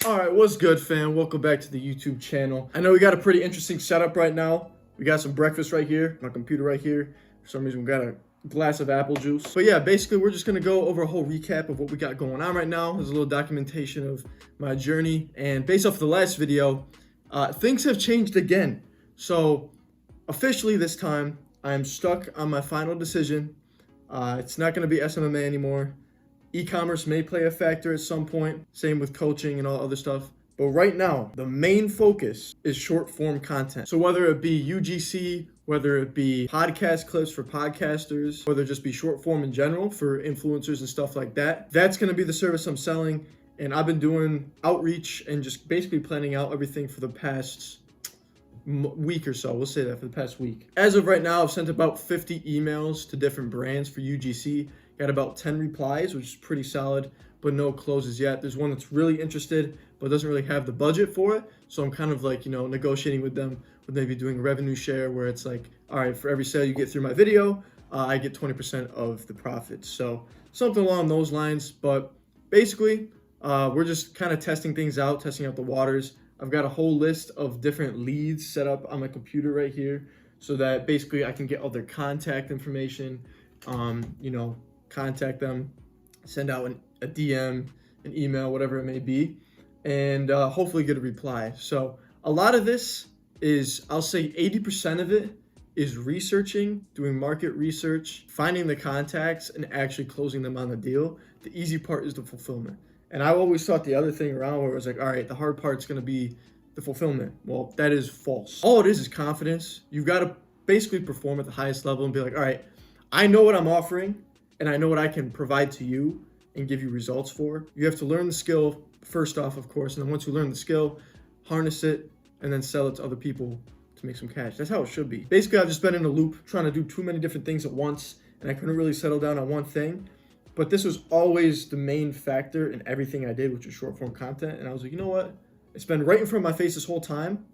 Alright, what's good, fam? Welcome back to the YouTube channel. I know we got a pretty interesting setup right now. We got some breakfast right here, my computer right here. For some reason, we got a glass of apple juice. But yeah, basically, we're just gonna go over a whole recap of what we got going on right now. There's a little documentation of my journey. And based off the last video, things have changed again. So officially this time, I am stuck on my final decision. It's not gonna be SMMA anymore. E-commerce may play a factor at some point, same with coaching and all other stuff. But right now, the main focus is short form content. So whether it be UGC, whether it be podcast clips for podcasters, whether it just be short form in general for influencers and stuff like that, that's gonna be the service I'm selling. And I've been doing outreach and just basically planning out everything for the past week or so. We'll say that for the past week. As of right now, I've sent about 50 emails to different brands for UGC. Got about 10 replies, which is pretty solid, but no closes yet. There's one that's really interested, but doesn't really have the budget for it. So I'm kind of like, negotiating with them with maybe doing a revenue share where it's like, all right, for every sale you get through my video, I get 20% of the profits. So something along those lines. But basically, we're just kind of testing things out, testing out the waters. I've got a whole list of different leads set up on my computer right here so that basically I can get all their contact information, contact them, send out a DM, an email, whatever it may be, and hopefully get a reply. So a lot of this is, I'll say 80% of it is researching, doing market research, finding the contacts, and actually closing them on the deal. The easy part is the fulfillment. And I always thought the other thing around where it was like, all right, the hard part's gonna be the fulfillment. Well, that is false. All it is confidence. You've got to basically perform at the highest level and be like, all right, I know what I'm offering, and I know what I can provide to you and give you results for. You have to learn the skill first off, of course, and then once you learn the skill, harness it, and then sell it to other people to make some cash. That's how it should be. Basically, I've just been in a loop trying to do too many different things at once, and I couldn't really settle down on one thing. But this was always the main factor in everything I did, which was short form content. And I was like, you know what? It's been right in front of my face this whole time.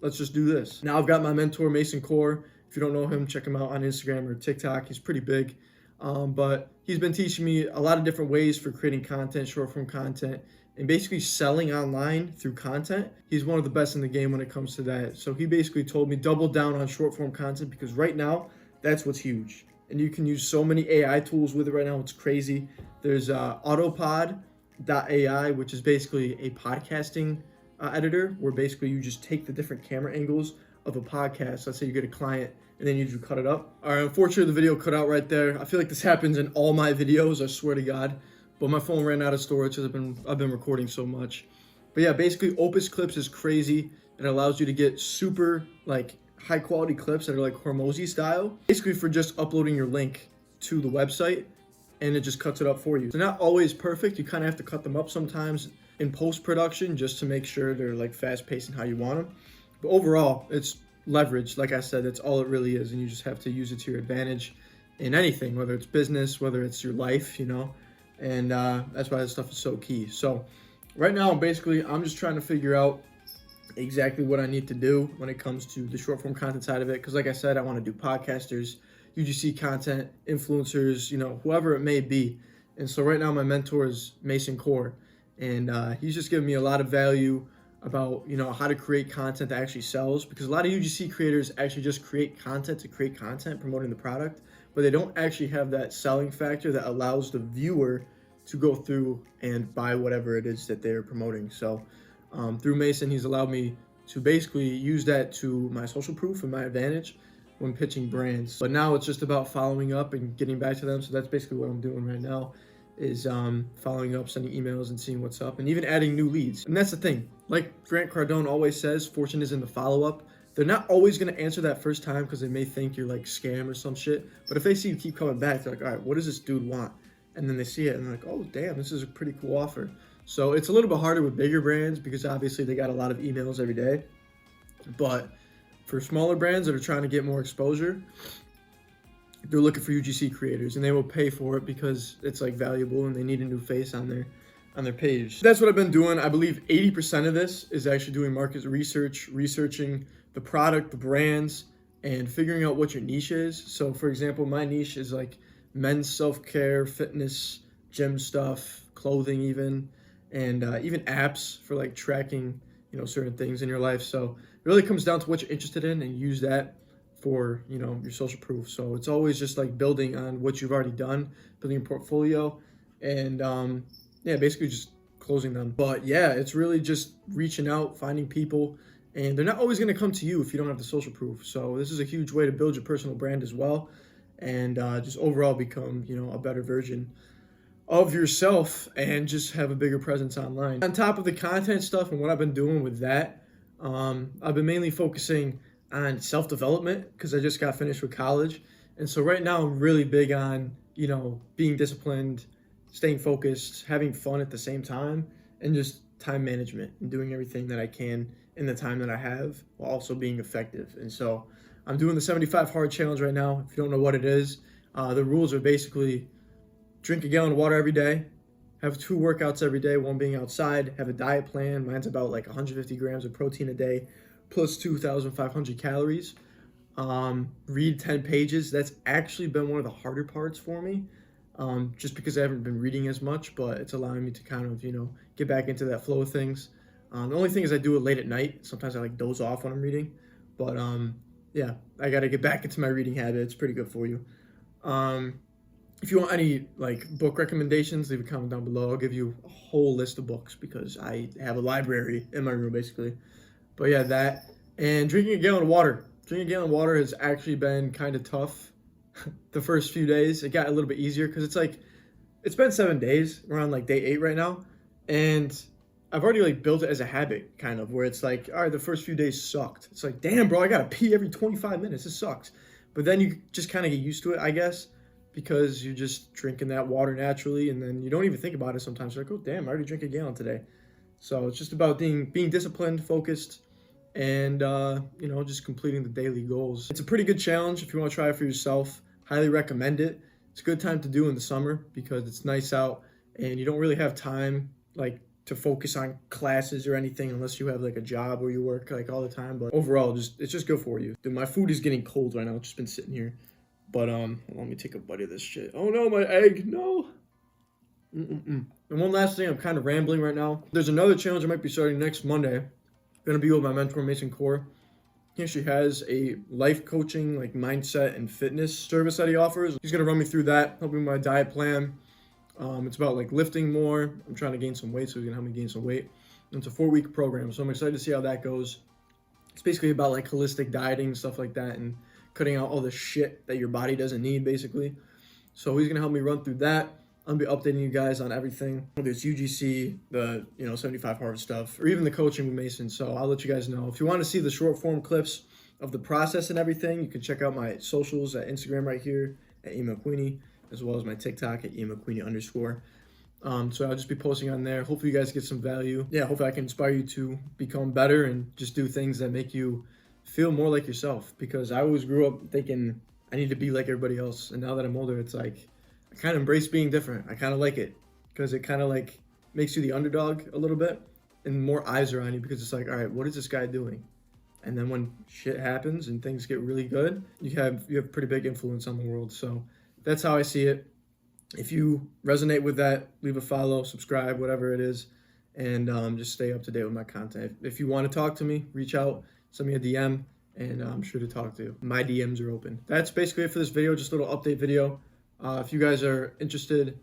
Let's just do this. Now I've got my mentor, Mason Core. If you don't know him, check him out on Instagram or TikTok. He's pretty big. But he's been teaching me a lot of different ways for creating content, short form content, and basically selling online through content. He's one of the best in the game when it comes to that. So he basically told me double down on short form content because right now, that's what's huge. And you can use so many AI tools with it right now. It's crazy. There's autopod.ai, which is basically a podcasting editor where basically you just take the different camera angles of a podcast. Let's say you get a client and then you just cut it up. All right, unfortunately the video cut out right there. I feel like this happens in all my videos, I swear to God. But my phone ran out of storage because I've been recording so much. But yeah, basically Opus Clips is crazy. It allows you to get super high quality clips that are like Hormozy style, basically for just uploading your link to the website, and it just cuts it up for you. They're not always perfect. You kind of have to cut them up sometimes in post-production just to make sure they're like fast-paced and how you want them. But overall, it's leverage. Like I said, that's all it really is, and you just have to use it to your advantage in anything, whether it's business, whether it's your life, and that's why this stuff is so key. So right now, basically, I'm just trying to figure out exactly what I need to do when it comes to the short form content side of it. Because like I said, I want to do podcasters, UGC content, influencers, whoever it may be. And so right now my mentor is Mason Core, and he's just giving me a lot of value about, how to create content that actually sells, because a lot of UGC creators actually just create content to create content promoting the product, but they don't actually have that selling factor that allows the viewer to go through and buy whatever it is that they're promoting. So through Mason, he's allowed me to basically use that to my social proof and my advantage when pitching brands. But now it's just about following up and getting back to them. So that's basically what I'm doing right now, is following up, sending emails and seeing what's up, and even adding new leads. And that's the thing. Like Grant Cardone always says, fortune is in the follow-up. They're not always going to answer that first time because they may think you're like scam or some shit. But if they see you keep coming back, they're like, all right, what does this dude want? And then they see it and they're like, oh, damn, this is a pretty cool offer. So it's a little bit harder with bigger brands because obviously they got a lot of emails every day. But for smaller brands that are trying to get more exposure, they're looking for UGC creators, and they will pay for it because it's like valuable and they need a new face on their page. That's what I've been doing. I believe 80% of this is actually doing market research, researching the product, the brands, and figuring out what your niche is. So for example, my niche is like men's self-care, fitness, gym stuff, clothing even. and even apps for like tracking, certain things in your life. So it really comes down to what you're interested in, and use that for, your social proof. So it's always just like building on what you've already done, building your portfolio, and yeah, basically just closing them. But yeah, it's really just reaching out, finding people, and they're not always going to come to you if you don't have the social proof. So this is a huge way to build your personal brand as well, and just overall become, a better version of yourself, and just have a bigger presence online. On top of the content stuff and what I've been doing with that, I've been mainly focusing on self-development because I just got finished with college. And so right now I'm really big on, being disciplined, staying focused, having fun at the same time, and just time management and doing everything that I can in the time that I have while also being effective. And so I'm doing the 75 hard challenge right now. If you don't know what it is, the rules are basically drink a gallon of water every day, have 2 workouts every day, one being outside, have a diet plan. Mine's about like 150 grams of protein a day, plus 2,500 calories. Read 10 pages. That's actually been one of the harder parts for me, just because I haven't been reading as much, but it's allowing me to kind of, get back into that flow of things. The only thing is I do it late at night. Sometimes I like doze off when I'm reading, but yeah, I got to get back into my reading habit. It's pretty good for you. If you want any like book recommendations, leave a comment down below. I'll give you a whole list of books because I have a library in my room basically. But yeah, that, and drinking a gallon of water. Drinking a gallon of water has actually been kind of tough the first few days. It got a little bit easier because it's been 7 days. We're on like day 8 right now, and I've already like built it as a habit, kind of, where it's like, all right, the first few days sucked. It's like, damn, bro, I gotta pee every 25 minutes. This sucks. But then you just kind of get used to it, I guess, because you're just drinking that water naturally, and then you don't even think about it sometimes. You're like, oh, damn, I already drank a gallon today. So it's just about being disciplined, focused, and, just completing the daily goals. It's a pretty good challenge if you want to try it for yourself. Highly recommend it. It's a good time to do in the summer because it's nice out, and you don't really have time, like, to focus on classes or anything unless you have like a job where you work like all the time. But overall, it's just good for you. Dude, my food is getting cold right now. It's just been sitting here. But let me take a bite of this shit. Oh no, my egg, no. And one last thing, I'm kind of rambling right now. There's another challenge I might be starting next Monday. Gonna be with my mentor, Mason Core. He actually has a life coaching, like mindset and fitness service that he offers. He's gonna run me through that, help me with my diet plan. It's about like lifting more. I'm trying to gain some weight, so he's gonna help me gain some weight. And it's a 4-week program, so I'm excited to see how that goes. It's basically about like holistic dieting, stuff like that, and cutting out all the shit that your body doesn't need, basically. So he's gonna help me run through that. I'll be updating you guys on everything, whether it's UGC, the 75 hard stuff, or even the coaching with Mason. So I'll let you guys know. If you want to see the short form clips of the process and everything, you can check out my socials at Instagram right here at Ian McQueeney, as well as my TikTok at Ian McQueeney _. So I'll just be posting on there. Hopefully you guys get some value. Yeah, hopefully I can inspire you to become better and just do things that make you feel more like yourself. Because I always grew up thinking I need to be like everybody else. And now that I'm older, it's like I kind of embrace being different. I kind of like it because it kind of like makes you the underdog a little bit, and more eyes are on you because it's like, all right, what is this guy doing? And then when shit happens and things get really good, you have pretty big influence on the world. So that's how I see it. If you resonate with that, leave a follow, subscribe, whatever it is, and just stay up to date with my content. If you want to talk to me, reach out, send me a DM, and I'm sure to talk to you. My DMs are open. That's basically it for this video, just a little update video. If you guys are interested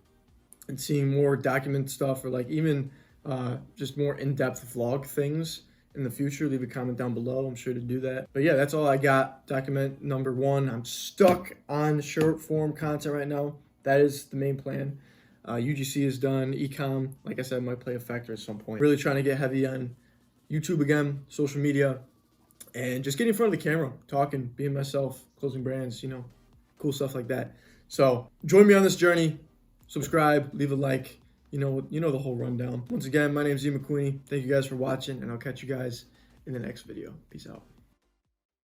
in seeing more document stuff, or like even just more in-depth vlog things in the future, leave a comment down below. I'm sure to do that. But yeah, that's all I got. Document number 1. I'm stuck on short form content right now. That is the main plan. UGC is done. Ecom, like I said, might play a factor at some point. Really trying to get heavy on YouTube again, social media, and just getting in front of the camera, talking, being myself, closing brands, cool stuff like that. So join me on this journey. Subscribe, leave a like. You know the whole rundown. Once again, my name is Ian McQueeney. Thank you guys for watching, and I'll catch you guys in the next video. Peace out.